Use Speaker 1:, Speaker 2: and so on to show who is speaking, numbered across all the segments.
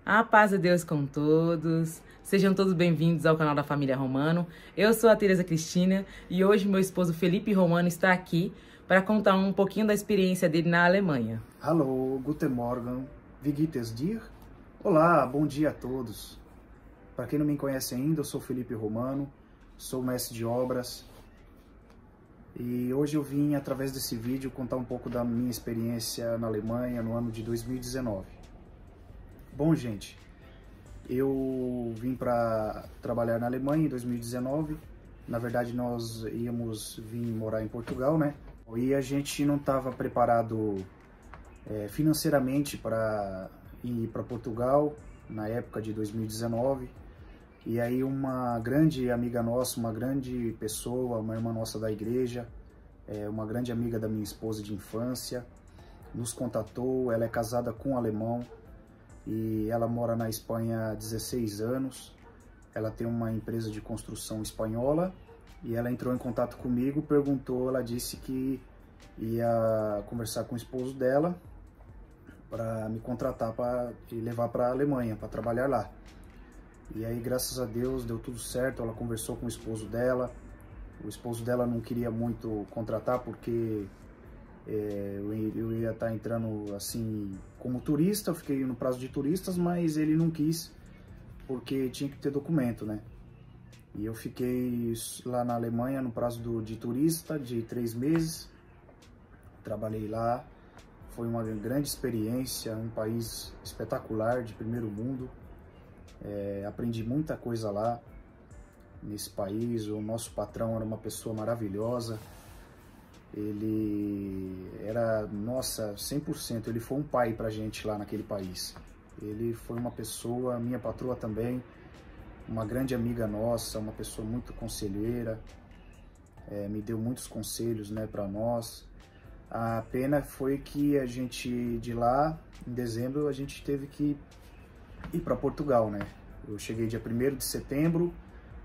Speaker 1: A paz de Deus com todos. Sejam todos bem-vindos ao canal da Família Romano. Eu sou a Tereza Cristina e hoje meu esposo Felipe Romano está aqui para contar um pouquinho da experiência dele na Alemanha.
Speaker 2: Hallo, guten Morgen, wie geht es dir? Olá, bom dia a todos. Para quem não me conhece ainda, eu sou Felipe Romano, sou mestre de obras. E hoje eu vim, através desse vídeo, contar um pouco da minha experiência na Alemanha no ano de 2019. Bom, gente, eu vim para trabalhar na Alemanha em 2019. Na verdade, nós íamos vir morar em Portugal, né? E a gente não estava preparado financeiramente para ir para Portugal na época de 2019. E aí uma grande amiga nossa, uma grande pessoa, uma irmã nossa da igreja, uma grande amiga da minha esposa de infância, nos contatou. Ela é casada com um alemão e ela mora na Espanha há 16 anos. Ela tem uma empresa de construção espanhola e ela entrou em contato comigo, perguntou, ela disse que ia conversar com o esposo dela para me contratar e levar para a Alemanha, para trabalhar lá. E aí, graças a Deus, deu tudo certo. Ela conversou com o esposo dela. O esposo dela não queria muito contratar porque eu ia estar entrando assim como turista. Eu fiquei no prazo de turistas, mas ele não quis porque tinha que ter documento, né? E eu fiquei lá na Alemanha no prazo de turista de 3 meses. Trabalhei lá. Foi uma grande experiência, um país espetacular, de primeiro mundo. Aprendi muita coisa lá nesse país. O nosso patrão era uma pessoa maravilhosa. Ele era, nossa, 100%. Ele foi um pai pra gente lá naquele país. Ele foi uma pessoa, minha patroa também, uma grande amiga nossa, uma pessoa muito conselheira. Me deu muitos conselhos, né, para nós. A pena foi que a gente, de lá, em dezembro, a gente teve que ir para Portugal, né? Eu cheguei dia 1º de setembro,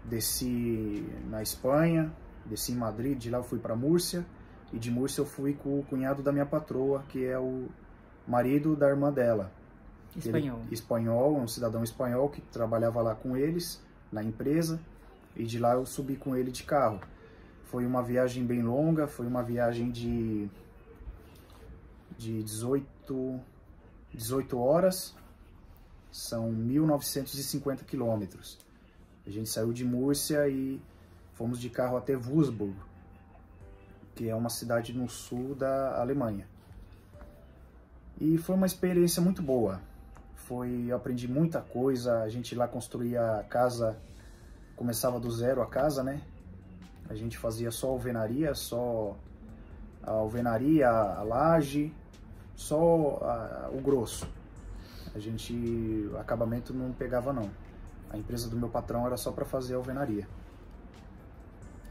Speaker 2: desci na Espanha, desci em Madrid, de lá eu fui para Múrcia, e de Múrcia eu fui com o cunhado da minha patroa, que é o marido da irmã dela.
Speaker 1: Espanhol.
Speaker 2: Espanhol, um cidadão espanhol que trabalhava lá com eles, na empresa, e de lá eu subi com ele de carro. Foi uma viagem bem longa, foi uma viagem de 18 horas, são 1.950 quilômetros. A gente saiu de Múrcia e fomos de carro até Würzburg, que é uma cidade no sul da Alemanha. E foi uma experiência muito boa. Eu aprendi muita coisa. A gente lá construía a casa, começava do zero a casa, né? A gente fazia só alvenaria, a laje, só o grosso. Acabamento não pegava não. A empresa do meu patrão era só para fazer alvenaria.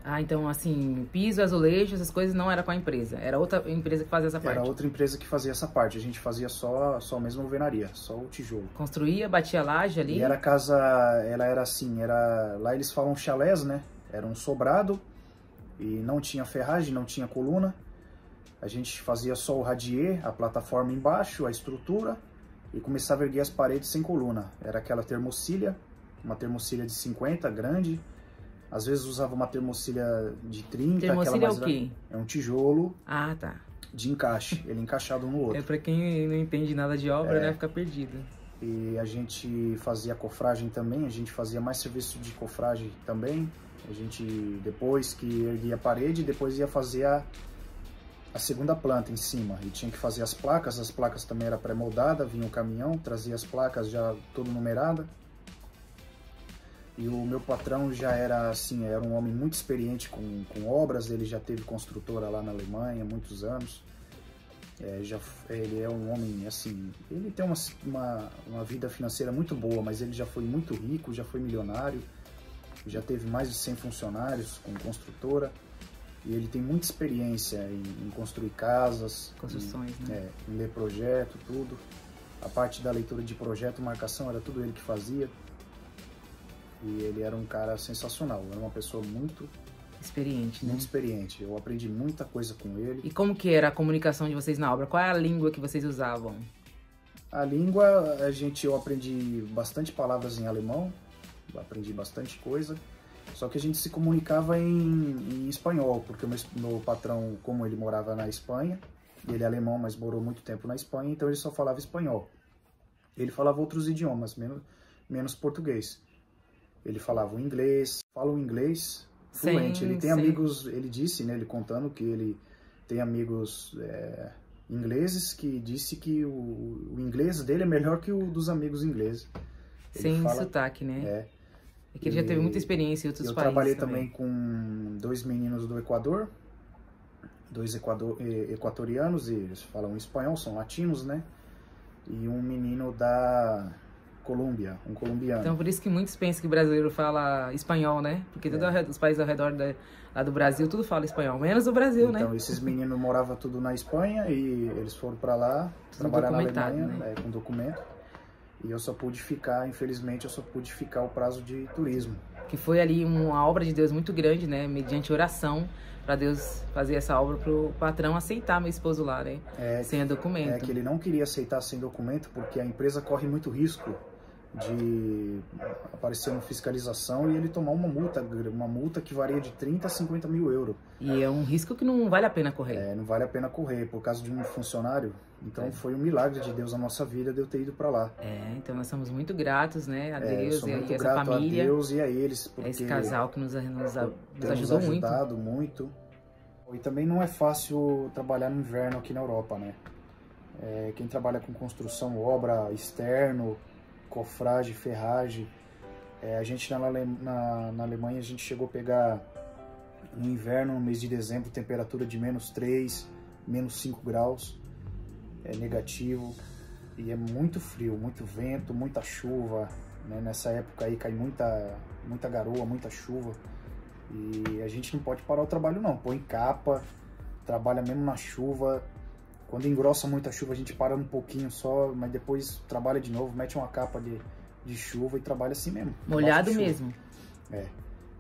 Speaker 1: Ah, então assim, piso, azulejo, essas coisas não era com a empresa, era outra empresa que fazia essa parte.
Speaker 2: Era outra empresa que fazia essa parte, a gente fazia só mesmo alvenaria, só o tijolo.
Speaker 1: Construía, batia laje ali.
Speaker 2: E era casa, ela era assim, lá eles falam chalés, né? Era um sobrado e não tinha ferragem, não tinha coluna. A gente fazia só o radier, a plataforma embaixo, a estrutura, e começava a erguer as paredes sem coluna. Era aquela termocilha, uma termocilha de 50, grande. Às vezes usava uma termocilha de 30.
Speaker 1: Termocilha é o quê?
Speaker 2: É um tijolo de encaixe, ele encaixado um no outro.
Speaker 1: É pra quem não entende nada de obra, né, fica perdido.
Speaker 2: E a gente fazia cofragem também, a gente fazia mais serviço de cofragem também. A gente, depois que erguia a parede, depois ia fazer a segunda planta em cima. E tinha que fazer as placas também era pré-moldada, vinha um caminhão, trazia as placas já tudo numerada. E o meu patrão já era assim, era um homem muito experiente com obras. Ele já teve construtora lá na Alemanha há muitos anos. Ele é um homem assim, ele tem uma vida financeira muito boa, mas ele já foi muito rico, já foi milionário, já teve mais de 100 funcionários com construtora. E ele tem muita experiência em construir casas,
Speaker 1: construções, né?
Speaker 2: Em ler projeto, tudo. A parte da leitura de projeto, marcação, era tudo ele que fazia. E ele era um cara sensacional, era uma pessoa muito
Speaker 1: experiente, né?
Speaker 2: Muito experiente. Eu aprendi muita coisa com ele.
Speaker 1: E como que era a comunicação de vocês na obra? Qual é a língua que vocês usavam?
Speaker 2: A língua, eu aprendi bastante palavras em alemão, aprendi bastante coisa, só que a gente se comunicava em espanhol, porque o meu patrão, como ele morava na Espanha, ele é alemão, mas morou muito tempo na Espanha, então ele só falava espanhol. Ele falava outros idiomas, menos português. Ele falava o inglês, fala o inglês fluente. Ele tem amigos, ele disse, né, ele contando que ele tem amigos ingleses que disse que o inglês dele é melhor que o dos amigos ingleses.
Speaker 1: Sem sotaque, né? É que ele já teve muita experiência em outros países.
Speaker 2: Eu trabalhei também com 2 meninos do Equador, 2 equatorianos, e eles falam espanhol, são latinos, né? E um menino da Colômbia, um colombiano.
Speaker 1: Então, por isso que muitos pensam que o brasileiro fala espanhol, né? Porque todos os países ao redor lá do Brasil, tudo fala espanhol, menos o Brasil, né?
Speaker 2: Então, esses meninos moravam tudo na Espanha e eles foram para lá trabalhar na Alemanha, né? Com documento. E eu só pude ficar, infelizmente, o prazo de turismo.
Speaker 1: Que foi ali uma obra de Deus muito grande, né? Mediante oração, para Deus fazer essa obra para o patrão aceitar meu esposo lá, né? Sem documento.
Speaker 2: É que ele não queria aceitar sem documento porque a empresa corre muito risco de aparecer uma fiscalização e ele tomar uma multa que varia de 30 a 50 mil euros.
Speaker 1: E é um risco que não vale a pena correr.
Speaker 2: Não vale a pena correr, por causa de um funcionário. Então foi um milagre de Deus na nossa vida de eu ter ido para lá.
Speaker 1: Então nós somos muito gratos, né, a Deus
Speaker 2: e
Speaker 1: a essa família.
Speaker 2: A Deus e a eles, porque
Speaker 1: esse casal que nos ajudou
Speaker 2: muito. E também não é fácil trabalhar no inverno aqui na Europa, né? Quem trabalha com construção, obra, externo, cofragem, ferragem. A gente na Alemanha, a gente chegou a pegar no inverno, no mês de dezembro, temperatura de -3, -5 graus, negativo, e é muito frio, muito vento, muita chuva, né? Nessa época aí cai muita garoa, muita chuva, e a gente não pode parar o trabalho não, põe capa, trabalha mesmo na chuva. Quando engrossa muito a chuva, a gente para um pouquinho só, mas depois trabalha de novo, mete uma capa de chuva e trabalha assim mesmo.
Speaker 1: Molhado mesmo.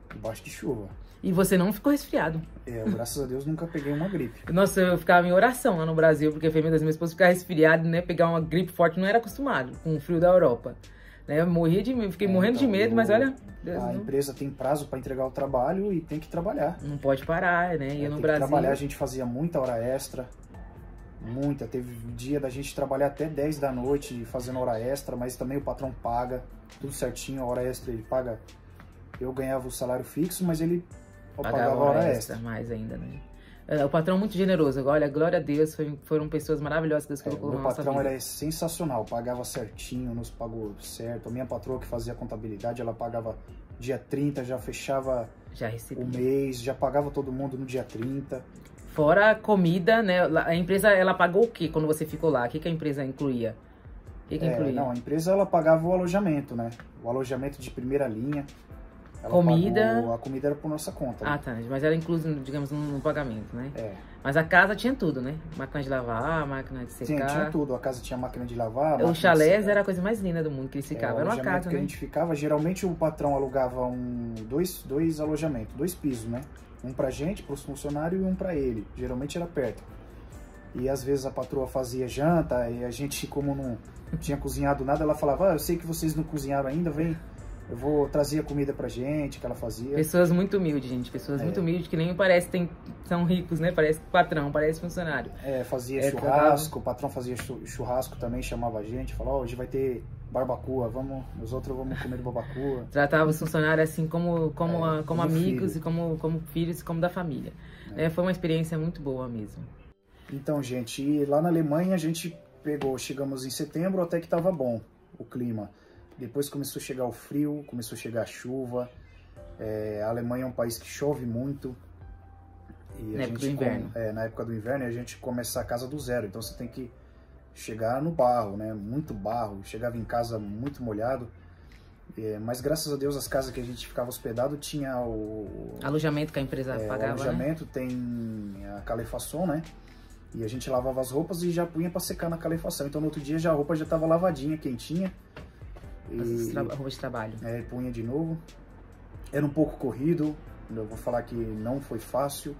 Speaker 2: Debaixo de chuva.
Speaker 1: E você não ficou resfriado?
Speaker 2: Graças a Deus nunca peguei uma gripe.
Speaker 1: Nossa, eu ficava em oração lá no Brasil, porque foi meu esposo ficar resfriado, né? Pegar uma gripe forte, não era acostumado com o frio da Europa. Né? Eu fiquei morrendo de medo, mas olha...
Speaker 2: A empresa tem prazo para entregar o trabalho e tem que trabalhar.
Speaker 1: Não pode parar, né? E no Brasil...
Speaker 2: trabalhar, a gente fazia muita hora extra. Teve dia da gente trabalhar até 10 da noite fazendo hora extra, mas também o patrão paga, tudo certinho, a hora extra ele paga. Eu ganhava o salário fixo, mas ele pagava a hora extra.
Speaker 1: Mais ainda, né? O patrão é muito generoso, olha, glória a Deus, foram pessoas maravilhosas que Deus colocou na nossa vida.
Speaker 2: O patrão é sensacional, pagava certinho, nos pagou certo. A minha patroa que fazia a contabilidade, ela pagava dia 30, já fechava o mês, já pagava todo mundo no dia 30.
Speaker 1: Fora a comida, né? A empresa, ela pagou o quê quando você ficou lá? O que a empresa incluía?
Speaker 2: Não, a empresa, ela pagava o alojamento, né? O alojamento de primeira linha. A comida era por nossa conta.
Speaker 1: Né? Tá. Mas era incluso, digamos, no pagamento, né? Mas a casa tinha tudo, né? Máquina de lavar, máquina de secar.
Speaker 2: Tinha tudo. A casa tinha máquina de lavar.
Speaker 1: O chalés era a coisa mais linda do mundo que eles ficavam. Era uma casa,
Speaker 2: que a gente ficava, geralmente o patrão alugava dois alojamentos, 2 pisos, né? Um pra gente, pros funcionários, e um pra ele. Geralmente era perto. E às vezes a patroa fazia janta e a gente, como não tinha cozinhado nada, ela falava, eu sei que vocês não cozinharam ainda, vem, eu vou trazer a comida pra gente, que ela fazia.
Speaker 1: Pessoas muito humildes, gente. Pessoas muito humildes, que nem parece são ricos, né? Parece patrão, parece funcionário.
Speaker 2: Fazia churrasco, o patrão fazia churrasco também, chamava a gente, falava, hoje vai ter barbacoa, nós outros vamos comer barbacoa.
Speaker 1: Tratava os funcionários assim como amigos filho. e como filhos, como da família. Foi uma experiência muito boa mesmo.
Speaker 2: Então, gente, e lá na Alemanha a gente chegamos em setembro até que estava bom o clima. Depois começou a chegar o frio, começou a chegar a chuva. A Alemanha é um país que chove muito. E
Speaker 1: na época do inverno.
Speaker 2: Na época do inverno a gente começa a casa do zero, então você tem que chegar no barro, né? Muito barro, chegava em casa muito molhado. Mas graças a Deus as casas que a gente ficava hospedado tinha o...
Speaker 1: alojamento que a empresa pagava,
Speaker 2: o alojamento,
Speaker 1: né?
Speaker 2: Tem a calefação, né? E a gente lavava as roupas e já punha para secar na calefação. Então no outro dia a roupa já estava lavadinha, quentinha.
Speaker 1: Roupa de trabalho.
Speaker 2: Punha de novo. Era um pouco corrido, eu vou falar que não foi fácil.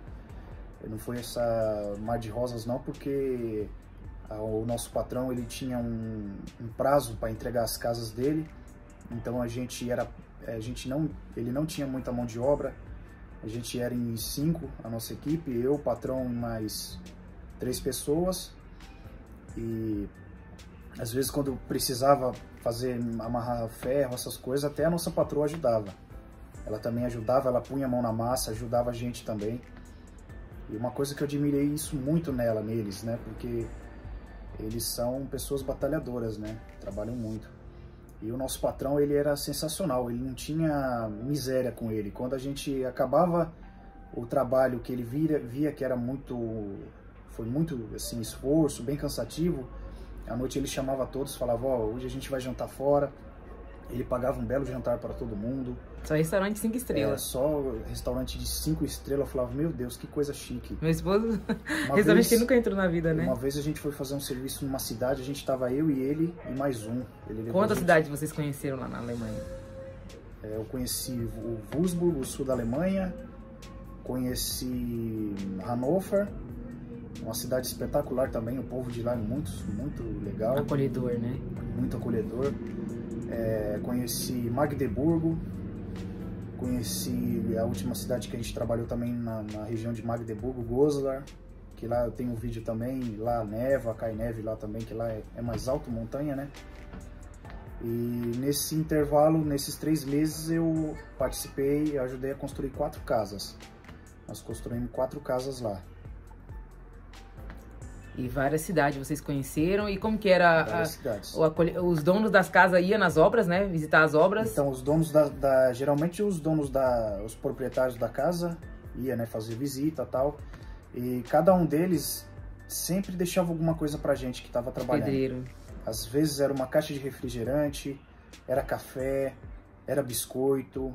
Speaker 2: Não foi essa mar de rosas não, porque O nosso patrão, ele tinha um prazo para entregar as casas dele, então ele não tinha muita mão de obra, a gente era em 5, a nossa equipe, eu, o patrão e mais 3 pessoas, e às vezes quando precisava amarrar ferro, essas coisas, até a nossa patroa ajudava. Ela também ajudava, ela punha a mão na massa, ajudava a gente também. E uma coisa que eu admirei isso muito neles, né? Porque eles são pessoas batalhadoras, né? Trabalham muito. E o nosso patrão, ele era sensacional, ele não tinha miséria com ele. Quando a gente acabava o trabalho que ele via que era foi muito assim, esforço, bem cansativo, à noite ele chamava todos, falava, ó, hoje a gente vai jantar fora. Ele pagava um belo jantar para todo mundo.
Speaker 1: Só restaurante 5 estrelas.
Speaker 2: Só restaurante de 5 estrelas. Eu falava, meu Deus, que coisa chique.
Speaker 1: Meu esposo, restaurante que nunca entrou na vida, né?
Speaker 2: Uma vez a gente foi fazer um serviço numa cidade, a gente tava eu e ele e mais um.
Speaker 1: Quantas cidades vocês conheceram lá na Alemanha?
Speaker 2: Eu conheci o Würzburg, o sul da Alemanha. Conheci Hannover, uma cidade espetacular também. O povo de lá é muito legal.
Speaker 1: Acolhedor, né?
Speaker 2: Muito acolhedor. Conheci Magdeburgo, conheci a última cidade que a gente trabalhou também na região de Magdeburgo, Goslar, que lá eu tenho um vídeo também, lá neva, cai neve lá também, que lá é mais alto, montanha, né? E nesse intervalo, nesses 3 meses, eu participei e ajudei a construir 4 casas. Nós construímos 4 casas lá.
Speaker 1: E várias cidades vocês conheceram. E como que era os donos das casas iam nas obras, né? Visitar as obras?
Speaker 2: Então, os donos geralmente os proprietários da casa iam, né, fazer visita e tal. E cada um deles sempre deixava alguma coisa pra gente que estava trabalhando.
Speaker 1: Pedreiro.
Speaker 2: Às vezes era uma caixa de refrigerante, era café, era biscoito.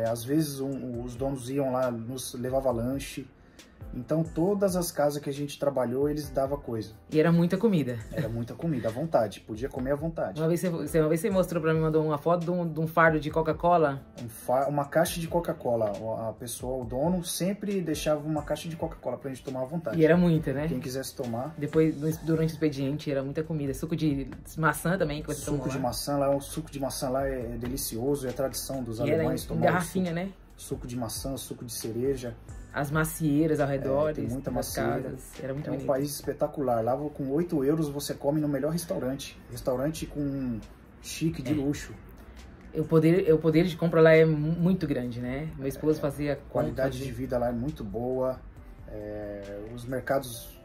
Speaker 2: Às vezes os donos iam lá, nos levava lanche. Então, todas as casas que a gente trabalhou, eles davam coisa.
Speaker 1: E era muita comida.
Speaker 2: Era muita comida, à vontade. Podia comer à vontade.
Speaker 1: Uma vez você mostrou pra mim, mandou uma foto de um fardo de Coca-Cola.
Speaker 2: Uma caixa de Coca-Cola. A pessoa, o dono, sempre deixava uma caixa de Coca-Cola pra gente tomar à vontade.
Speaker 1: E era muita, né?
Speaker 2: Quem quisesse tomar.
Speaker 1: Depois, durante o expediente, era muita comida. Suco de maçã também, que você tomou lá.
Speaker 2: O suco de maçã lá é delicioso. É a tradição dos alemães tomar.
Speaker 1: Garrafinha, né?
Speaker 2: Suco de maçã, suco de cereja.
Speaker 1: As macieiras ao redor
Speaker 2: tem muita
Speaker 1: das casas. Era muito bonito.
Speaker 2: Um país espetacular. Lá com 8 euros você come no melhor restaurante. Restaurante com chique, de luxo. O
Speaker 1: poder de compra lá é muito grande, né? Meu esposo fazia...
Speaker 2: A qualidade de vida lá é muito boa. Os mercados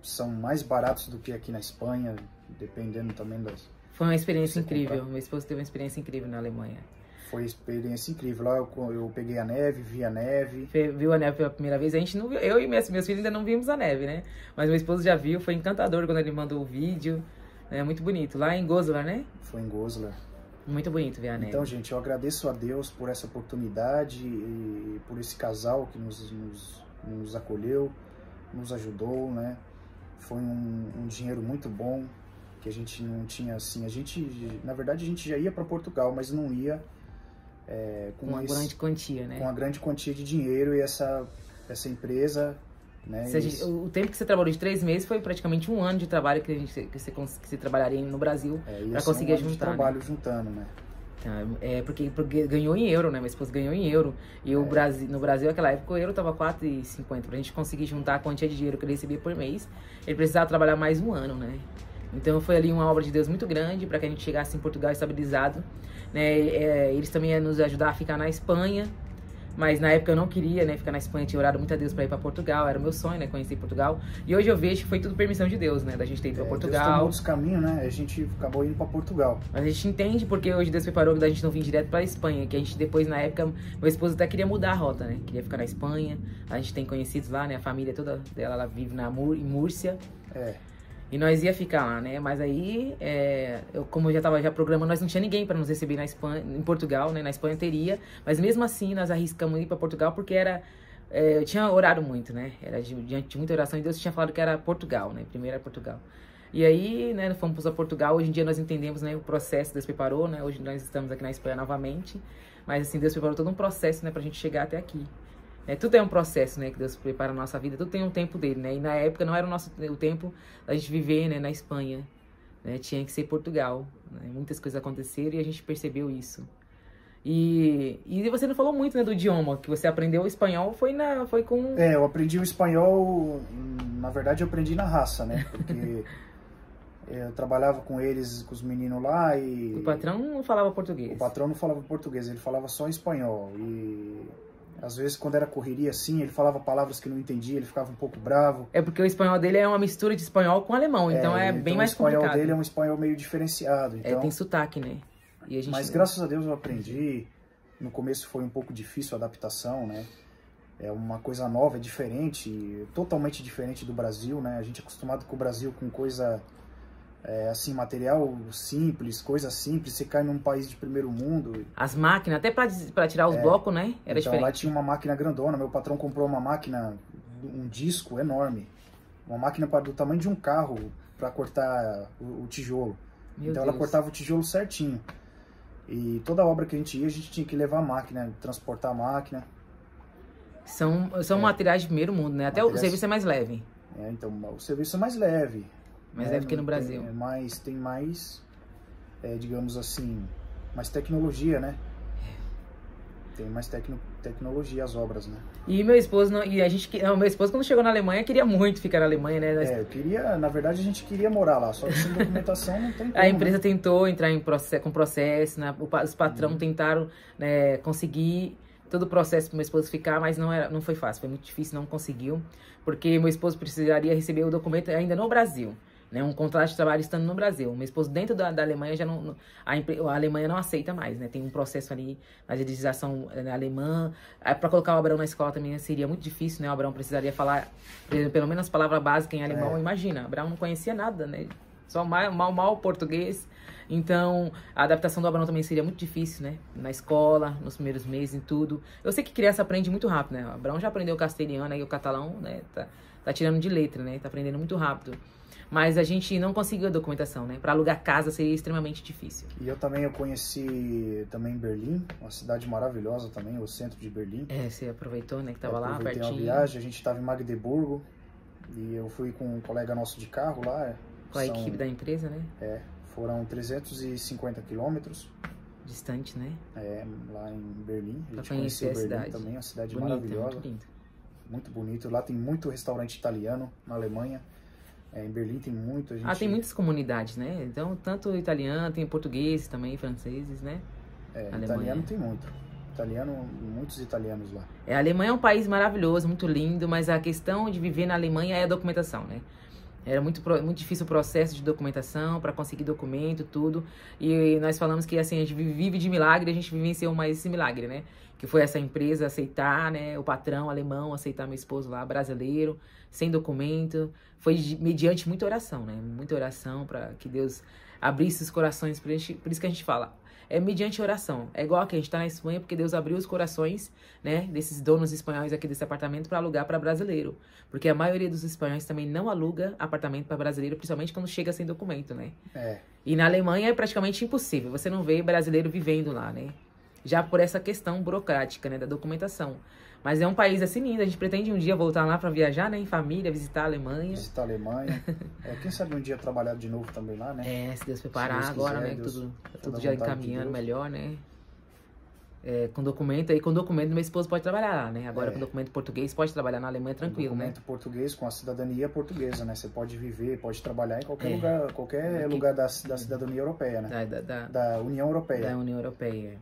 Speaker 2: são mais baratos do que aqui na Espanha, dependendo também das...
Speaker 1: Foi uma experiência incrível. Meu esposo teve uma experiência incrível na Alemanha.
Speaker 2: Foi uma experiência incrível. Lá eu peguei a neve, vi a neve.
Speaker 1: Viu a neve pela primeira vez? A gente não viu. Eu e meus filhos ainda não vimos a neve, né? Mas meu esposo já viu. Foi encantador quando ele mandou o vídeo. É muito bonito. Lá em Goslar, né?
Speaker 2: Foi em Goslar.
Speaker 1: Muito bonito ver a neve.
Speaker 2: Então, gente, eu agradeço a Deus por essa oportunidade e por esse casal que nos acolheu, nos ajudou, né? Foi um dinheiro muito bom que a gente não tinha, assim... Na verdade, a gente já ia para Portugal, mas não ia... com
Speaker 1: uma grande quantia, né?
Speaker 2: Com uma grande quantia de dinheiro e essa empresa, né?
Speaker 1: O tempo que você trabalhou de 3 meses foi praticamente 1 ano de trabalho que você trabalharia no Brasil para conseguir juntar.
Speaker 2: De trabalho, né? Juntando, né?
Speaker 1: Porque ganhou em euro, né? Minha esposa ganhou em euro. E no Brasil, naquela época, o euro tava 4,50. Pra gente conseguir juntar a quantia de dinheiro que ele recebia por mês, ele precisava trabalhar mais 1 ano, né? Então foi ali uma obra de Deus muito grande para que a gente chegasse em Portugal estabilizado, né? Eles também iam nos ajudar a ficar na Espanha, mas na época eu não queria, né, ficar na Espanha. Tinha orado muito a Deus para ir para Portugal, era o meu sonho, né, conhecer Portugal. E hoje eu vejo que foi tudo permissão de Deus, né, da gente ter ido para Portugal.
Speaker 2: Deus tomou outros caminhos, né? A gente acabou indo para Portugal.
Speaker 1: Mas a gente entende porque hoje Deus preparou da gente não vir direto para Espanha, que a gente depois, na época, meu esposo até queria mudar a rota, né? Queria ficar na Espanha. A gente tem conhecidos lá, né? A família toda dela, ela vive em Múrcia. E nós ia ficar lá, né? Mas aí, como eu já estava programando, nós não tinha ninguém para nos receber na Espanha, em Portugal, né? Na Espanha teria, mas mesmo assim nós arriscamos ir para Portugal porque eu tinha orado muito, né? Era diante de muita oração e Deus tinha falado que era Portugal, né? Primeiro era Portugal. E aí, né, fomos para Portugal. Hoje em dia nós entendemos, né, o processo que Deus preparou, né? Hoje nós estamos aqui na Espanha novamente, mas assim, Deus preparou todo um processo, né, pra gente chegar até aqui. Tudo é um processo, né? Que Deus prepara a nossa vida, tudo tem um tempo dele, né? E na época não era o tempo da gente viver, né, na Espanha, né? Tinha que ser Portugal, né? Muitas coisas aconteceram e a gente percebeu isso. E você não falou muito, né, do idioma, que você aprendeu o espanhol, foi com...
Speaker 2: Eu aprendi o espanhol, na verdade eu aprendi na raça, né? Porque eu trabalhava com eles, com os meninos lá e...
Speaker 1: O patrão não falava português.
Speaker 2: O patrão não falava português, ele falava só espanhol. E às vezes quando era correria assim, ele falava palavras que eu não entendia, ele ficava um pouco bravo.
Speaker 1: É porque o espanhol dele é uma mistura de espanhol com alemão, então é bem mais complicado.
Speaker 2: O espanhol dele é um espanhol meio diferenciado. Então...
Speaker 1: tem sotaque, né? E a gente...
Speaker 2: Mas graças a Deus eu aprendi. No começo foi um pouco difícil a adaptação, né? É uma coisa nova, é diferente, totalmente diferente do Brasil, né? A gente é acostumado com o Brasil com coisa, assim, material simples, coisa simples. Você cai num país de primeiro mundo.
Speaker 1: As máquinas, até para tirar os blocos, né? Era
Speaker 2: então,
Speaker 1: diferente.
Speaker 2: lá tinha uma máquina grandona. Meu patrão comprou uma máquina, um disco enorme. Uma máquina do tamanho de um carro para cortar o tijolo. Então ela cortava o tijolo certinho. E toda obra que a gente ia, a gente tinha que levar a máquina, transportar a máquina.
Speaker 1: São materiais de primeiro mundo, né? Até o serviço é mais leve.
Speaker 2: Então o serviço é mais leve.
Speaker 1: Mais leve que no Brasil.
Speaker 2: Tem mais, digamos assim, mais tecnologia, né? Tem mais tecnologia as obras, né?
Speaker 1: E meu esposo, meu esposo quando chegou na Alemanha queria muito ficar na Alemanha, né?
Speaker 2: Na verdade a gente queria morar lá, só que sem documentação não tem como.
Speaker 1: A empresa tentou entrar com processo, né? Os patrões tentaram, né, conseguir todo o processo para meu esposo ficar, mas não foi fácil, foi muito difícil, não conseguiu, porque meu esposo precisaria receber o documento ainda no Brasil. Né, um contrato de trabalho estando no Brasil. Meu esposo dentro da Alemanha já não... A Alemanha não aceita mais, né? Tem um processo ali na legislação alemã. Para colocar o Abraão na escola também seria muito difícil, né? O Abraão precisaria falar pelo menos as palavras básicas em alemão. Imagina, o Abraão não conhecia nada, né? Só mal português. Então, a adaptação do Abraão também seria muito difícil, né? Na escola, nos primeiros meses, em tudo. Eu sei que criança aprende muito rápido, né? O Abraão já aprendeu o castelhano e o catalão, né? Tá tirando de letra, né? Tá aprendendo muito rápido. Mas a gente não conseguiu a documentação, né? Para alugar casa seria extremamente difícil.
Speaker 2: E eu conheci também Berlim, uma cidade maravilhosa também, o centro de Berlim.
Speaker 1: Você aproveitou, né? Que tava lá
Speaker 2: pertinho. Aproveitei uma viagem, a gente estava em Magdeburgo e eu fui com um colega nosso de carro lá.
Speaker 1: Com a equipe da empresa, né?
Speaker 2: Foram 350 quilômetros.
Speaker 1: Distante, né?
Speaker 2: Lá em Berlim.
Speaker 1: A gente conheceu Berlim cidade.
Speaker 2: Também, uma cidade
Speaker 1: bonita,
Speaker 2: maravilhosa.
Speaker 1: Muito lindo.
Speaker 2: Muito bonito. Lá tem muito restaurante italiano na Alemanha. Em Berlim tem muito.
Speaker 1: Tem muitas comunidades, né? Então, tanto italiano, tem portugueses também, franceses, né?
Speaker 2: Italiano tem muito. Muitos italianos lá.
Speaker 1: A Alemanha é um país maravilhoso, muito lindo, mas a questão de viver na Alemanha é a documentação, né? Era muito difícil o processo de documentação, para conseguir documento, tudo. E nós falamos que, assim, a gente vive de milagre, a gente vivenciou mais esse milagre, né? Que foi essa empresa aceitar, né? O patrão alemão aceitar meu esposo lá, brasileiro, sem documento. Foi mediante muita oração, né? Muita oração para que Deus abrisse os corações pra gente. Por isso que a gente fala, mediante oração. É igual que a gente tá na Espanha, porque Deus abriu os corações, né? Desses donos espanhóis aqui desse apartamento para alugar para brasileiro. Porque a maioria dos espanhóis também não aluga apartamento para brasileiro, principalmente quando chega sem documento, né? E na Alemanha é praticamente impossível. Você não vê brasileiro vivendo lá, né? Já por essa questão burocrática, né, da documentação. Mas é um país assim lindo, a gente pretende um dia voltar lá para viajar, né, em família, visitar a Alemanha.
Speaker 2: Visitar a Alemanha. Quem sabe um dia trabalhar de novo também lá, né?
Speaker 1: Se Deus preparar agora, quiser, né, tudo já encaminhando melhor, né. Com documento, aí com documento meu esposo pode trabalhar lá, né. Agora com documento português pode trabalhar na Alemanha tranquilo, né.
Speaker 2: Documento português com a cidadania portuguesa, né. Você pode viver, pode trabalhar em qualquer lugar da cidadania europeia, né. Da União Europeia.
Speaker 1: Da União Europeia.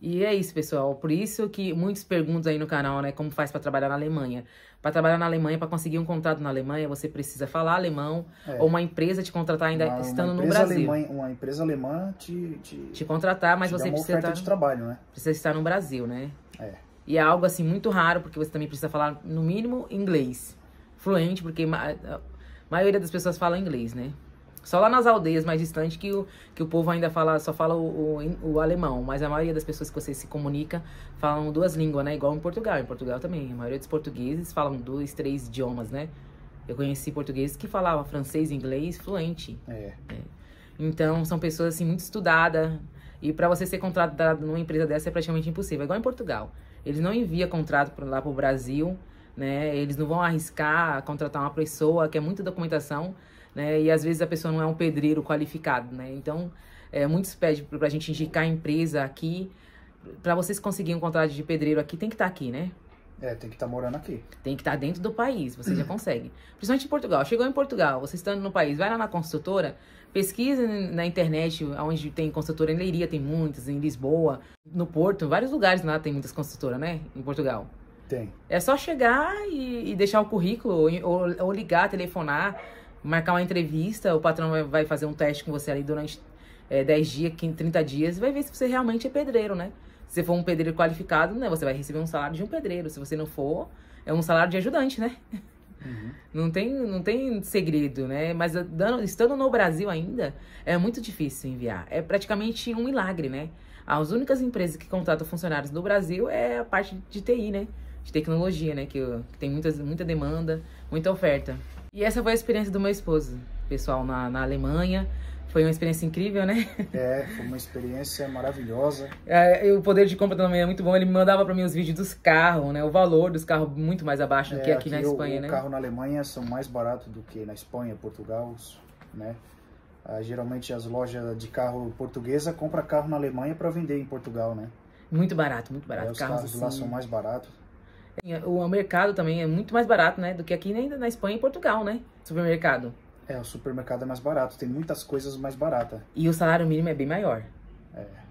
Speaker 1: E é isso, pessoal. Por isso que muitos perguntam aí no canal, né, como faz para trabalhar na Alemanha. Para trabalhar na Alemanha, para conseguir um contrato na Alemanha, você precisa falar alemão ou uma empresa te contratar ainda estando no Brasil.
Speaker 2: Uma empresa alemã
Speaker 1: te contratar, mas você precisa estar
Speaker 2: de trabalho, né?
Speaker 1: Precisa estar no Brasil, né? E é algo assim muito raro, porque você também precisa falar no mínimo inglês fluente, porque a maioria das pessoas fala inglês, né? Só lá nas aldeias mais distantes que o povo ainda só fala o alemão. Mas a maioria das pessoas que você se comunica falam duas línguas, né? Igual em Portugal. Em Portugal também. A maioria dos portugueses falam 2, 3 idiomas, né? Eu conheci portugueses que falavam francês e inglês fluente. Então, são pessoas assim muito estudadas. E para você ser contratado numa empresa dessa é praticamente impossível. É igual em Portugal. Eles não enviam contrato lá para o Brasil, né? Eles não vão arriscar contratar uma pessoa que é muita documentação, né? E às vezes a pessoa não é um pedreiro qualificado, né? Então, muitos pedem para a gente indicar a empresa aqui. Para vocês conseguirem um contrato de pedreiro aqui, tem que estar aqui, né?
Speaker 2: Tem que estar morando aqui.
Speaker 1: Tem que estar dentro do país, você já consegue. Principalmente em Portugal. Chegou em Portugal, você estando no país, vai lá na construtora, pesquisa na internet, onde tem construtora em Leiria, tem muitas, em Lisboa, no Porto, em vários lugares lá tem muitas construtoras, né? Em Portugal.
Speaker 2: Tem.
Speaker 1: É só chegar e deixar o currículo, ou ligar, telefonar, marcar uma entrevista, o patrão vai fazer um teste com você ali durante 10 dias, 30 dias, vai ver se você realmente é pedreiro, né? Se você for um pedreiro qualificado, né, você vai receber um salário de um pedreiro. Se você não for, é um salário de ajudante, né? Não tem segredo, né? Mas estando no Brasil ainda, é muito difícil enviar. É praticamente um milagre, né? As únicas empresas que contratam funcionários no Brasil é a parte de TI, né? De tecnologia, né? Que tem muita demanda, muita oferta. E essa foi a experiência do meu esposo, pessoal, na Alemanha. Foi uma experiência incrível, né?
Speaker 2: Foi uma experiência maravilhosa.
Speaker 1: O poder de compra também é muito bom. Ele me mandava para mim os vídeos dos carros, né? O valor dos carros muito mais abaixo do que aqui na Espanha, né?
Speaker 2: O carro na Alemanha são mais baratos do que na Espanha, Portugal, né? Geralmente as lojas de carro portuguesa compram carro na Alemanha para vender em Portugal, né?
Speaker 1: Muito barato, muito barato.
Speaker 2: Os carros lá são mais baratos.
Speaker 1: O mercado também é muito mais barato, né? Do que aqui na Espanha e Portugal, né? Supermercado.
Speaker 2: O supermercado é mais barato, tem muitas coisas mais baratas.
Speaker 1: E o salário mínimo é bem maior.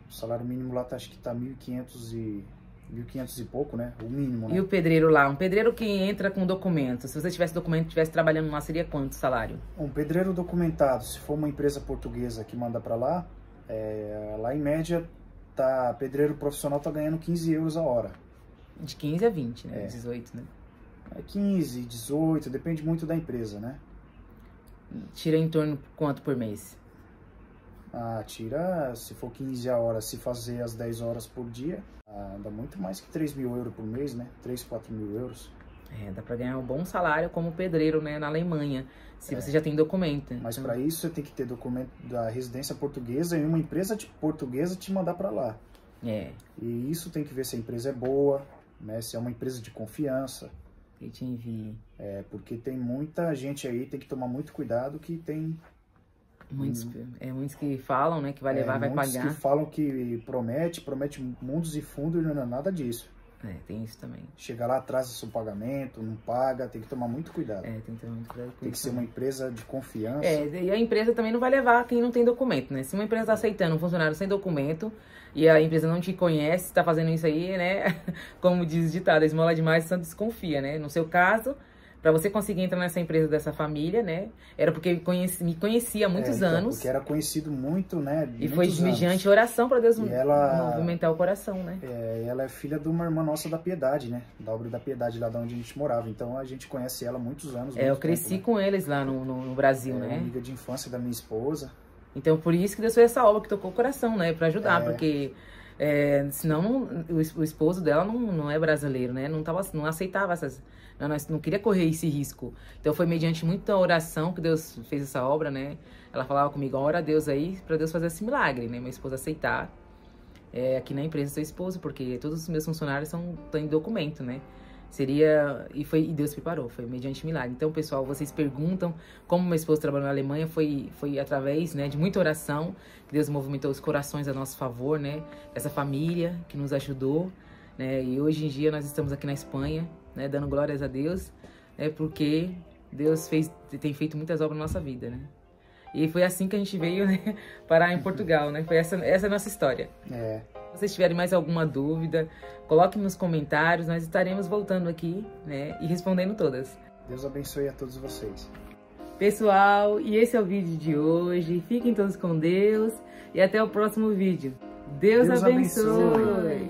Speaker 2: O salário mínimo lá acho que tá 1.500 e pouco, né? O mínimo, né?
Speaker 1: E o pedreiro lá? Um pedreiro que entra com documento. Se você tivesse documento e estivesse trabalhando lá, seria quanto o salário? Um
Speaker 2: pedreiro documentado, se for uma empresa portuguesa que manda pra lá, lá em média, pedreiro profissional tá ganhando 15 euros a hora.
Speaker 1: De 15 a 20, né? 18, né?
Speaker 2: 15, 18, depende muito da empresa, né?
Speaker 1: Tira em torno de quanto por mês?
Speaker 2: Tira, se for 15 a hora, se fazer as 10 horas por dia, dá muito mais que 3.000 euros por mês, né? 3, 4.000 euros.
Speaker 1: Dá pra ganhar um bom salário como pedreiro, né? Na Alemanha, se você já tem documento.
Speaker 2: Mas para isso você tem que ter documento da residência portuguesa e uma empresa portuguesa te mandar para lá. E isso tem que ver se a empresa é boa, né? Se é uma empresa de confiança.
Speaker 1: Que te envie.
Speaker 2: Porque tem muita gente aí, tem que tomar muito cuidado, que tem...
Speaker 1: Muitos que falam, né, que vai levar, vai pagar.
Speaker 2: Muitos que falam que promete mundos e fundos e não é nada disso.
Speaker 1: Tem isso também.
Speaker 2: Chega lá, atrasa seu pagamento, não paga, tem que tomar muito cuidado.
Speaker 1: Tem que tomar muito cuidado.
Speaker 2: Tem que ser uma empresa de confiança.
Speaker 1: E a empresa também não vai levar quem não tem documento, né? Se uma empresa está aceitando um funcionário sem documento e a empresa não te conhece, está fazendo isso aí, né? Como diz o ditado, esmola demais, santo desconfia, né? No seu caso, para você conseguir entrar nessa empresa dessa família, né? Era porque me conhecia há muitos anos.
Speaker 2: Porque era conhecido muito, né?
Speaker 1: E foi mediante oração para Deus movimentar o coração, né?
Speaker 2: Ela é filha de uma irmã nossa da Piedade, né? Da obra da Piedade, lá de onde a gente morava. Então a gente conhece ela há muitos anos.
Speaker 1: Eu cresci com eles lá no Brasil, né?
Speaker 2: Amiga de infância da minha esposa.
Speaker 1: Então por isso que Deus fez essa obra que tocou o coração, né? Para ajudar, porque... senão o esposo dela não é brasileiro, né? Não aceitava essas... Não queria correr esse risco. Então foi mediante muita oração que Deus fez essa obra, né? Ela falava comigo, ora a Deus aí, para Deus fazer esse milagre, né? Minha esposa aceitar aqui na empresa seu esposo, porque todos os meus funcionários estão em documento, né? E Deus preparou, foi mediante milagre. Então, pessoal, vocês perguntam como meu esposo trabalhou na Alemanha, foi através, né, de muita oração que Deus movimentou os corações a nosso favor, né? Essa família que nos ajudou, né? E hoje em dia nós estamos aqui na Espanha, né, dando glórias a Deus, né, porque Deus tem feito muitas obras na nossa vida, né? E foi assim que a gente veio, né, parar em Portugal, né? Foi essa a nossa história. Se vocês tiverem mais alguma dúvida, coloquem nos comentários, nós estaremos voltando aqui, né, e respondendo todas.
Speaker 2: Deus abençoe a todos vocês.
Speaker 1: Pessoal, e esse é o vídeo de hoje. Fiquem todos com Deus e até o próximo vídeo. Deus abençoe.